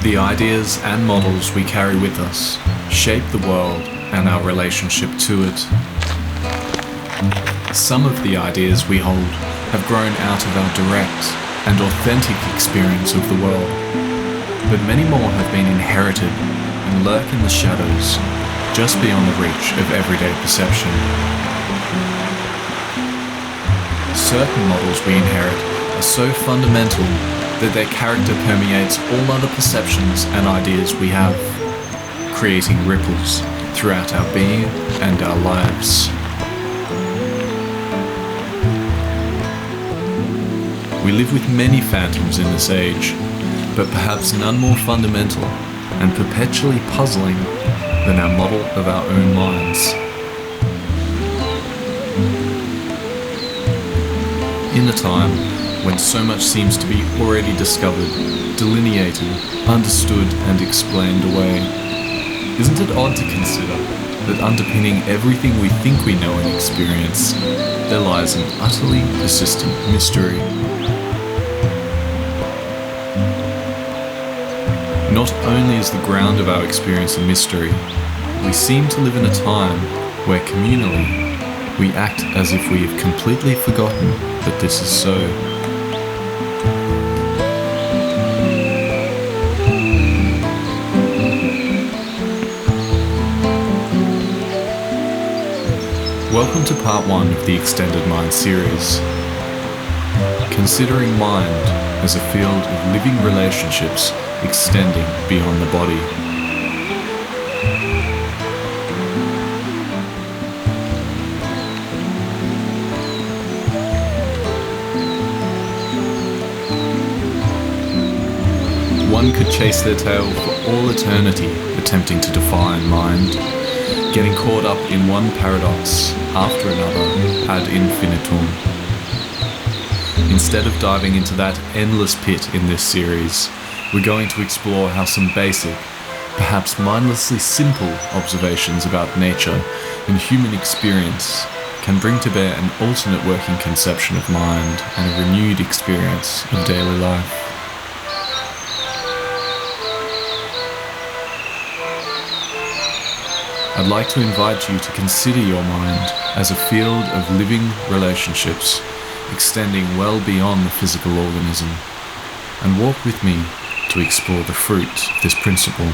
The ideas and models we carry with us shape the world and our relationship to it. Some of the ideas we hold have grown out of our direct and authentic experience of the world, but many more have been inherited and lurk in the shadows, just beyond the reach of everyday perception. Certain models we inherit are so fundamental that their character permeates all other perceptions and ideas we have, creating ripples throughout our being and our lives. We live with many phantoms in this age, but perhaps none more fundamental and perpetually puzzling than our model of our own minds. In a time when so much seems to be already discovered, delineated, understood, and explained away, isn't it odd to consider that underpinning everything we think we know and experience, there lies an utterly persistent mystery? Not only is the ground of our experience a mystery, we seem to live in a time where communally we act as if we have completely forgotten that this is so. Welcome to part 1 of the Extended Mind series, considering mind as a field of living relationships extending beyond the body. One could chase their tail for all eternity attempting to define mind, getting caught up in one paradox after another ad infinitum. Instead of diving into that endless pit in this series, we're going to explore how some basic, perhaps mindlessly simple observations about nature and human experience can bring to bear an alternate working conception of mind and a renewed experience of daily life. I'd like to invite you to consider your mind as a field of living relationships extending well beyond the physical organism, and walk with me to explore the fruit of this principle.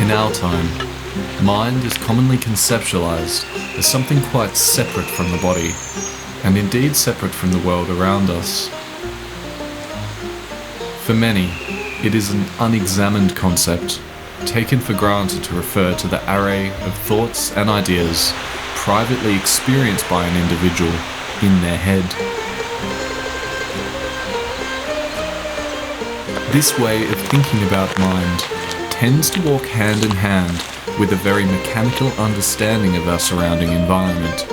In our time, mind is commonly conceptualized as something quite separate from the body, and indeed separate from the world around us. For many, it is an unexamined concept, taken for granted to refer to the array of thoughts and ideas privately experienced by an individual in their head. This way of thinking about mind tends to walk hand in hand with a very mechanical understanding of our surrounding environment,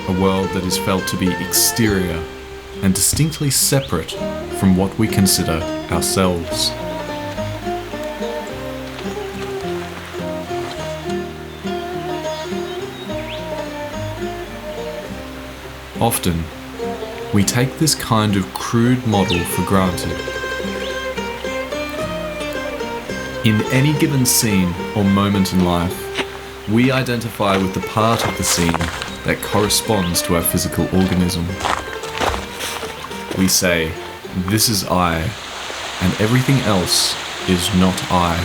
a world that is felt to be exterior and distinctly separate from what we consider ourselves. Often, we take this kind of crude model for granted. In any given scene or moment in life, we identify with the part of the scene that corresponds to our physical organism. We say, "This is I, and everything else is not I."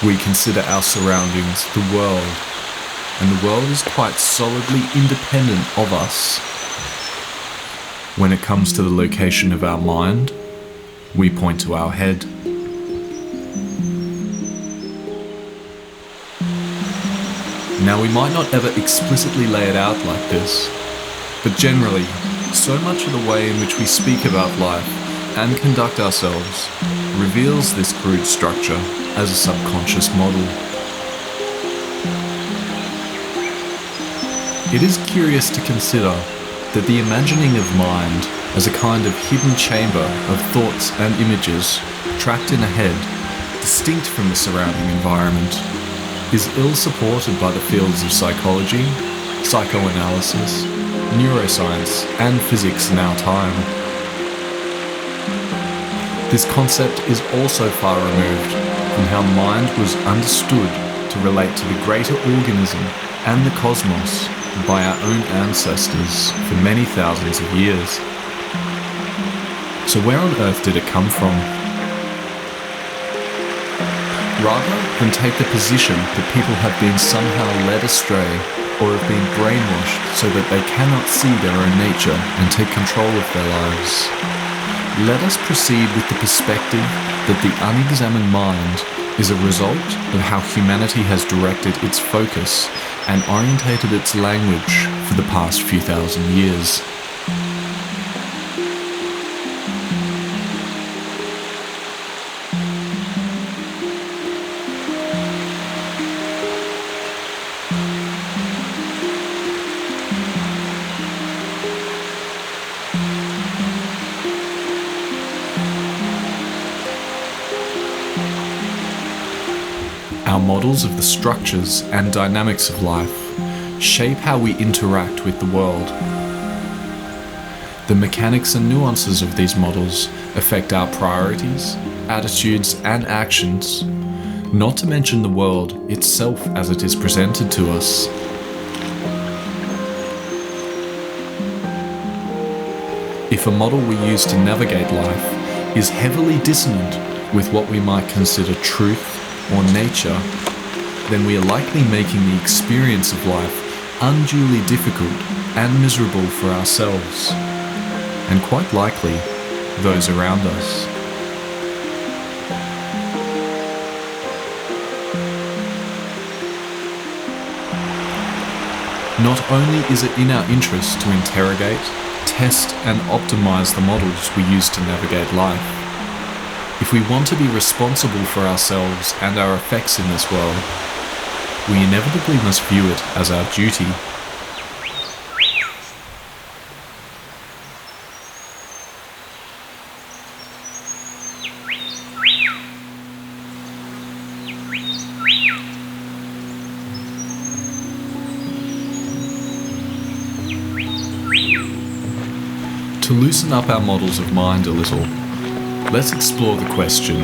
We consider our surroundings the world, and the world is quite solidly independent of us. When it comes to the location of our mind, we point to our head. Now, we might not ever explicitly lay it out like this, but generally, so much of the way in which we speak about life and conduct ourselves reveals this crude structure as a subconscious model. It is curious to consider that the imagining of mind as a kind of hidden chamber of thoughts and images trapped in a head, distinct from the surrounding environment, is ill supported by the fields of psychology, psychoanalysis, neuroscience, and physics in our time. This concept is also far removed from how mind was understood to relate to the greater organism and the cosmos by our own ancestors for many thousands of years. So where on earth did it come from? Rather than take the position that people have been somehow led astray or have been brainwashed so that they cannot see their own nature and take control of their lives, let us proceed with the perspective that the unexamined mind is a result of how humanity has directed its focus and orientated its language for the past few thousand years. Our models of the structures and dynamics of life shape how we interact with the world. The mechanics and nuances of these models affect our priorities, attitudes, and actions, not to mention the world itself as it is presented to us. If a model we use to navigate life is heavily dissonant with what we might consider truth or nature, then we are likely making the experience of life unduly difficult and miserable for ourselves, and quite likely those around us. Not only is it in our interest to interrogate, test, and optimize the models we use to navigate life, if we want to be responsible for ourselves and our effects in this world, we inevitably must view it as our duty. To loosen up our models of mind a little, let's explore the question,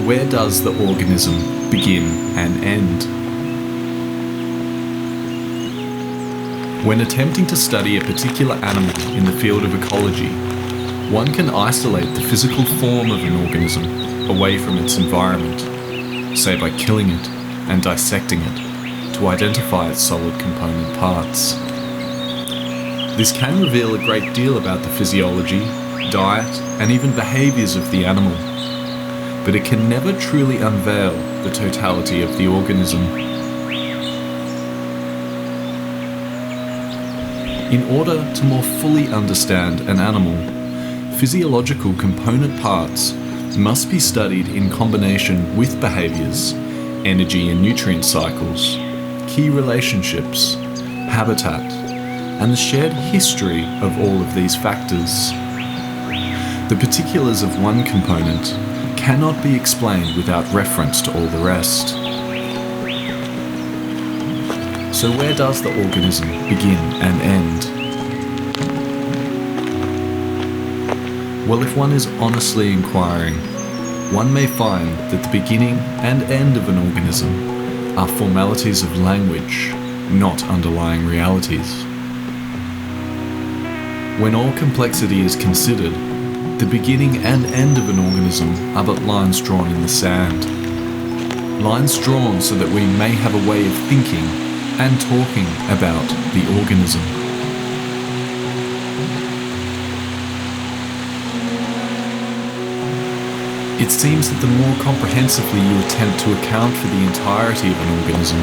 where does the organism begin and end? When attempting to study a particular animal in the field of ecology, one can isolate the physical form of an organism away from its environment, say by killing it and dissecting it to identify its solid component parts. This can reveal a great deal about the physiology, diet, and even behaviours of the animal, but it can never truly unveil the totality of the organism. In order to more fully understand an animal, physiological component parts must be studied in combination with behaviours, energy and nutrient cycles, key relationships, habitat, and the shared history of all of these factors. The particulars of one component cannot be explained without reference to all the rest. So where does the organism begin and end? Well, if one is honestly inquiring, one may find that the beginning and end of an organism are formalities of language, not underlying realities. When all complexity is considered, the beginning and end of an organism are but lines drawn in the sand. Lines drawn so that we may have a way of thinking and talking about the organism. It seems that the more comprehensively you attempt to account for the entirety of an organism,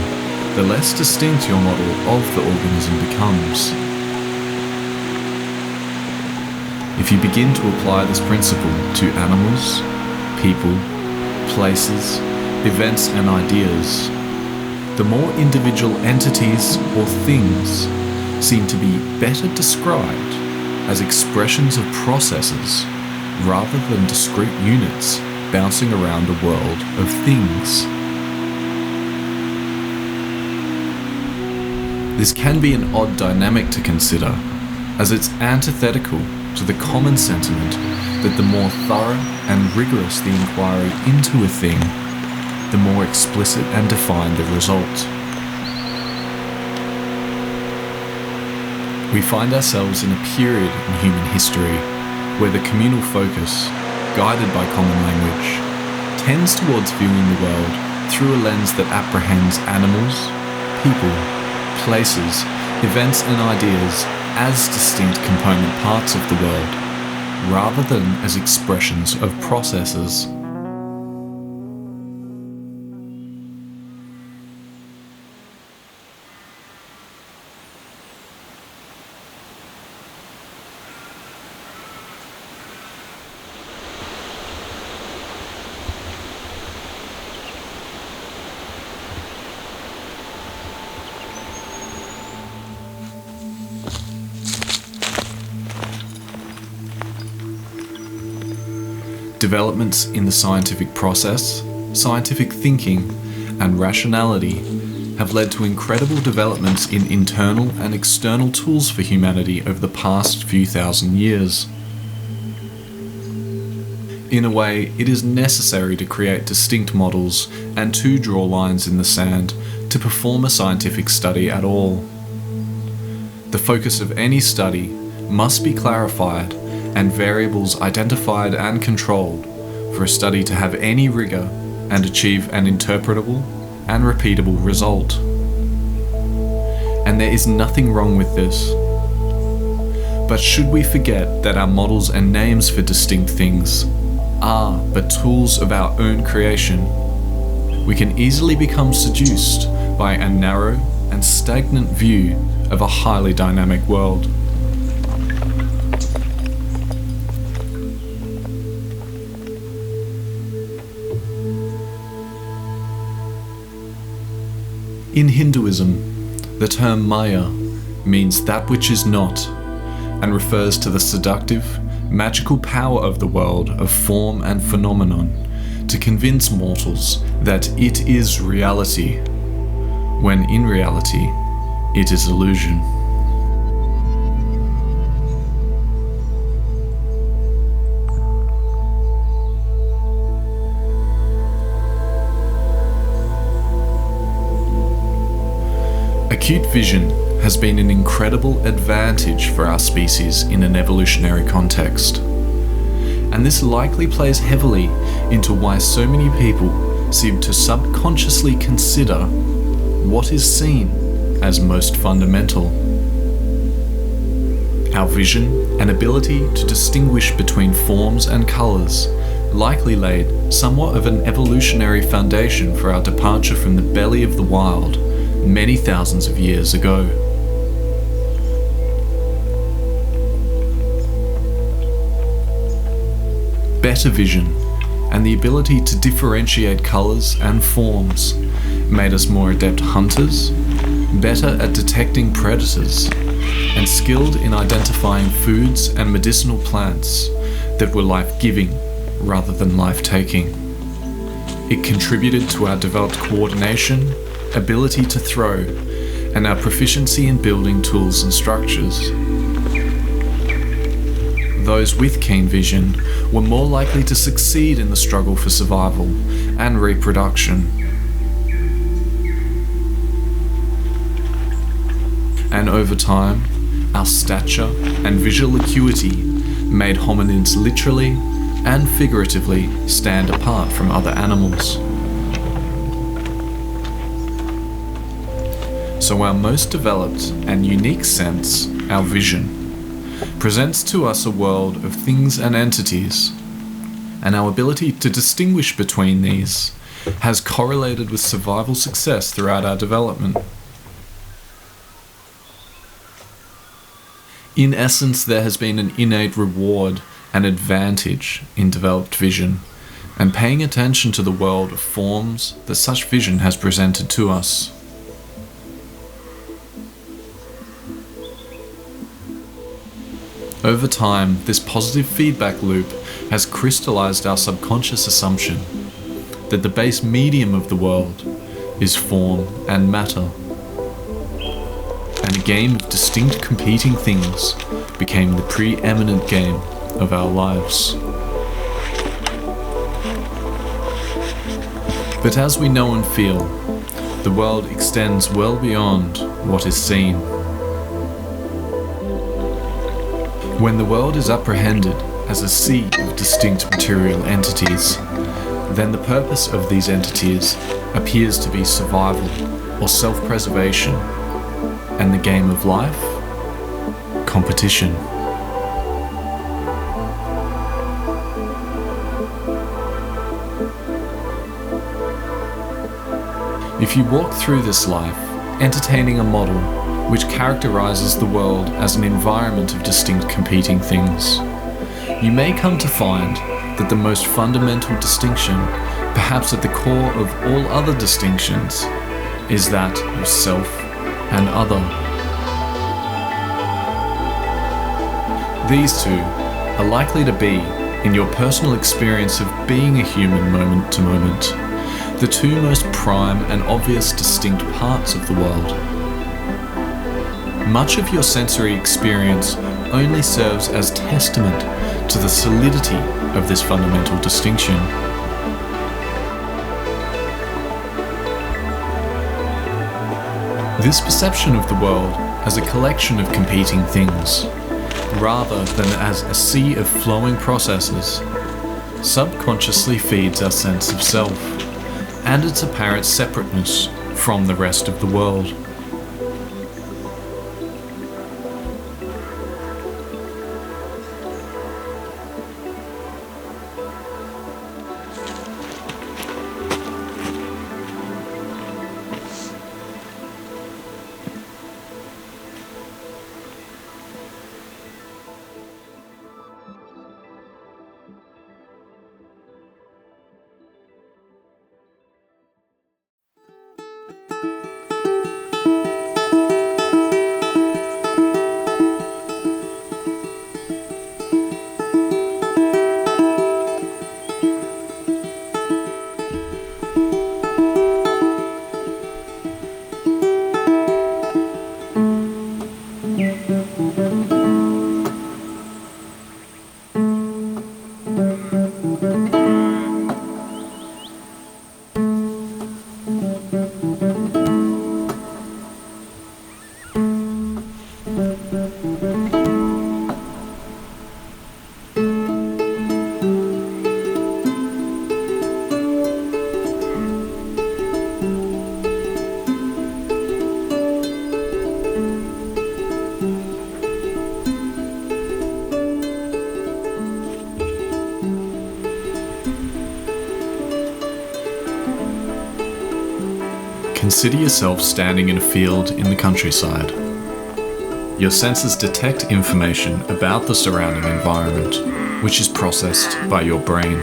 the less distinct your model of the organism becomes. If you begin to apply this principle to animals, people, places, events and ideas, the more individual entities or things seem to be better described as expressions of processes rather than discrete units bouncing around a world of things. This can be an odd dynamic to consider, as it's antithetical to the common sentiment that the more thorough and rigorous the inquiry into a thing, the more explicit and defined the result. We find ourselves in a period in human history where the communal focus, guided by common language, tends towards viewing the world through a lens that apprehends animals, people, places, events and ideas as distinct component parts of the world, rather than as expressions of processes. Developments in the scientific process, scientific thinking, and rationality have led to incredible developments in internal and external tools for humanity over the past few thousand years. In a way, it is necessary to create distinct models and to draw lines in the sand to perform a scientific study at all. The focus of any study must be clarified and variables identified and controlled for a study to have any rigor and achieve an interpretable and repeatable result. And there is nothing wrong with this. But should we forget that our models and names for distinct things are but tools of our own creation, we can easily become seduced by a narrow and stagnant view of a highly dynamic world. In Hinduism, the term Maya means that which is not, and refers to the seductive, magical power of the world of form and phenomenon to convince mortals that it is reality, when in reality, it is illusion. Acute vision has been an incredible advantage for our species in an evolutionary context. And this likely plays heavily into why so many people seem to subconsciously consider what is seen as most fundamental. Our vision and ability to distinguish between forms and colours likely laid somewhat of an evolutionary foundation for our departure from the belly of the wild many thousands of years ago. Better vision and the ability to differentiate colours and forms made us more adept hunters, better at detecting predators, and skilled in identifying foods and medicinal plants that were life-giving rather than life-taking. It contributed to our developed coordination, ability to throw, and our proficiency in building tools and structures. Those with keen vision were more likely to succeed in the struggle for survival and reproduction. And over time, our stature and visual acuity made hominids literally and figuratively stand apart from other animals. So our most developed and unique sense, our vision, presents to us a world of things and entities, and our ability to distinguish between these has correlated with survival success throughout our development. In essence, there has been an innate reward and advantage in developed vision, and paying attention to the world of forms that such vision has presented to us. Over time, this positive feedback loop has crystallized our subconscious assumption that the base medium of the world is form and matter, and a game of distinct competing things became the pre-eminent game of our lives. But as we know and feel, the world extends well beyond what is seen. When the world is apprehended as a sea of distinct material entities, then the purpose of these entities appears to be survival or self-preservation, and the game of life, competition. If you walk through this life, entertaining a model which characterizes the world as an environment of distinct competing things, you may come to find that the most fundamental distinction, perhaps at the core of all other distinctions, is that of self and other. These two are likely to be, in your personal experience of being a human moment to moment, the two most prime and obvious distinct parts of the world. Much of your sensory experience only serves as testament to the solidity of this fundamental distinction. This perception of the world as a collection of competing things, rather than as a sea of flowing processes, subconsciously feeds our sense of self and its apparent separateness from the rest of the world. Consider yourself standing in a field in the countryside. Your senses detect information about the surrounding environment, which is processed by your brain.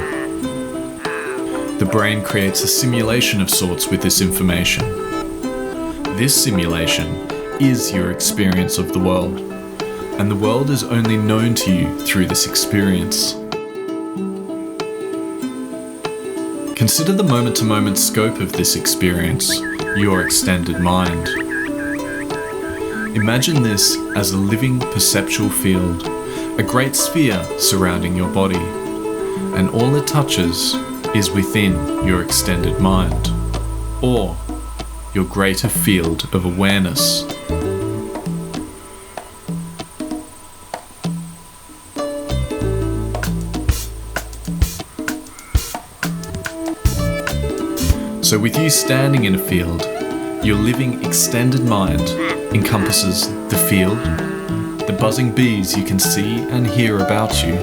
The brain creates a simulation of sorts with this information. This simulation is your experience of the world, and the world is only known to you through this experience. Consider the moment-to-moment scope of this experience, your extended mind. Imagine this as a living perceptual field, a great sphere surrounding your body, and all it touches is within your extended mind, or your greater field of awareness. So with you standing in a field, your living extended mind encompasses the field, the buzzing bees you can see and hear about you,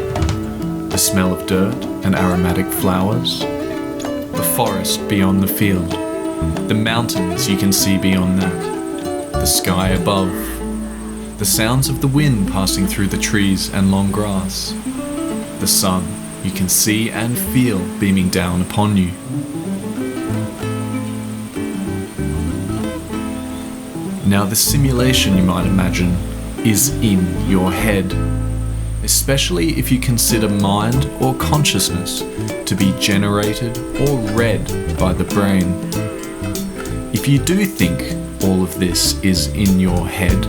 the smell of dirt and aromatic flowers, the forest beyond the field, the mountains you can see beyond that, the sky above, the sounds of the wind passing through the trees and long grass, the sun you can see and feel beaming down upon you. Now the simulation, you might imagine, is in your head, especially if you consider mind or consciousness to be generated or read by the brain. If you do think all of this is in your head,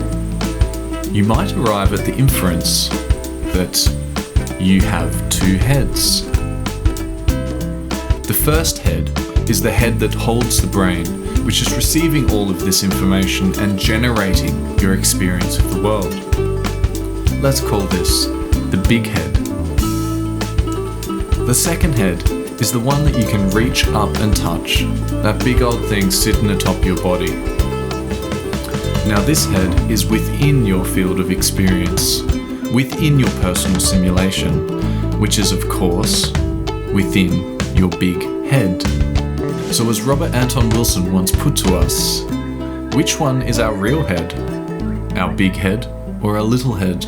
you might arrive at the inference that you have two heads. The first head is the head that holds the brain, which is receiving all of this information and generating your experience of the world. Let's call this the big head. The second head is the one that you can reach up and touch, that big old thing sitting atop your body. Now this head is within your field of experience, within your personal simulation, which is of course within your big head. So as Robert Anton Wilson once put to us, which one is our real head? Our big head or our little head?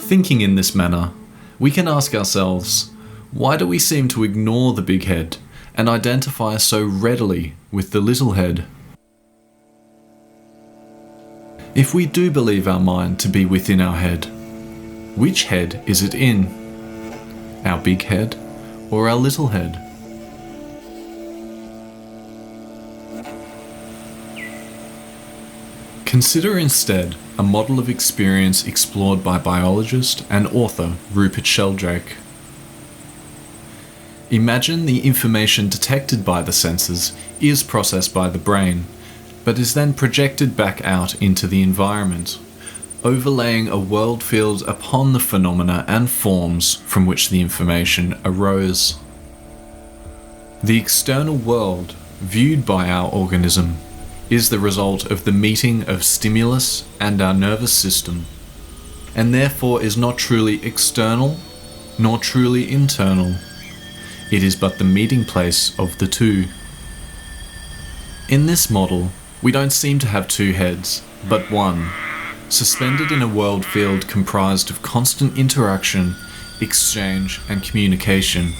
Thinking in this manner, we can ask ourselves, why do we seem to ignore the big head and identify so readily with the little head? If we do believe our mind to be within our head, which head is it in? Our big head or our little head? Consider instead a model of experience explored by biologist and author Rupert Sheldrake. Imagine the information detected by the senses is processed by the brain, but is then projected back out into the environment, overlaying a world field upon the phenomena and forms from which the information arose. The external world, viewed by our organism, is the result of the meeting of stimulus and our nervous system, and therefore is not truly external nor truly internal. It is but the meeting place of the two. In this model, we don't seem to have two heads, but one, suspended in a world field comprised of constant interaction, exchange, and communication.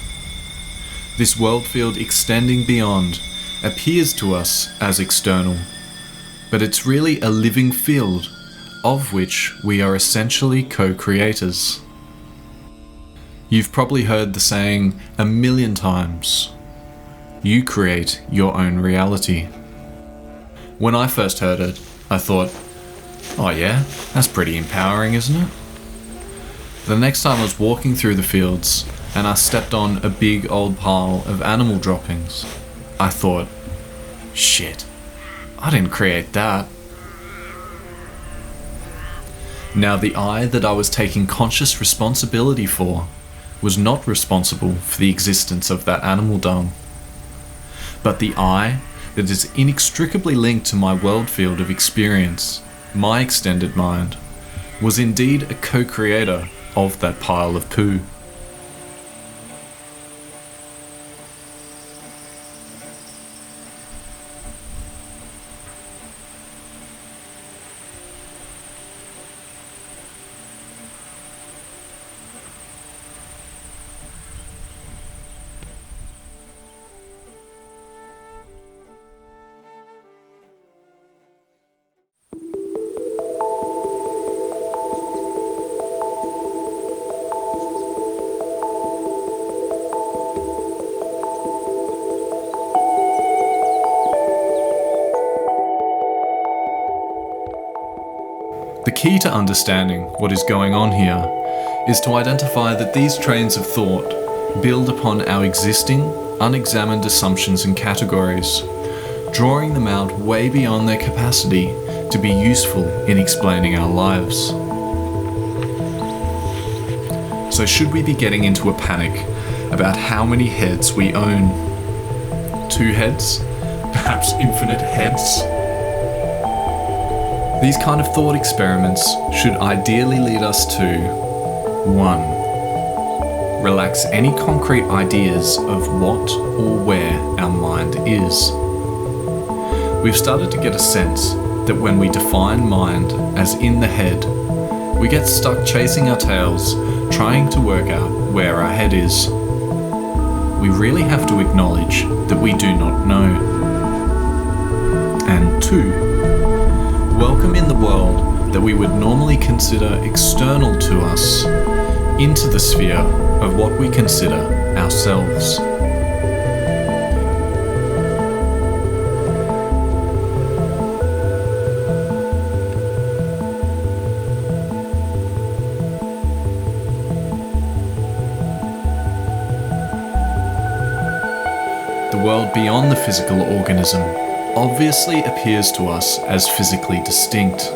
This world field extending beyond appears to us as external, but it's really a living field of which we are essentially co-creators. You've probably heard the saying 1,000,000 times, you create your own reality. When I first heard it, I thought, oh yeah, that's pretty empowering, isn't it? The next time I was walking through the fields and I stepped on a big old pile of animal droppings, I thought, shit, I didn't create that. Now the I that I was taking conscious responsibility for was not responsible for the existence of that animal dung. But the I that is inextricably linked to my world field of experience, my extended mind, was indeed a co-creator of that pile of poo. The key to understanding what is going on here is to identify that these trains of thought build upon our existing, unexamined assumptions and categories, drawing them out way beyond their capacity to be useful in explaining our lives. So should we be getting into a panic about how many heads we own? 2 heads? Perhaps infinite heads? These kind of thought experiments should ideally lead us to 1. Relax any concrete ideas of what or where our mind is. We've started to get a sense that when we define mind as in the head, we get stuck chasing our tails, trying to work out where our head is. We really have to acknowledge that we do not know. And 2, welcome in the world that we would normally consider external to us into the sphere of what we consider ourselves. The world beyond the physical organism obviously appears to us as physically distinct,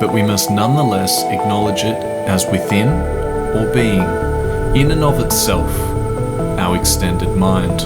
but we must nonetheless acknowledge it as within or being, in and of itself, our extended mind.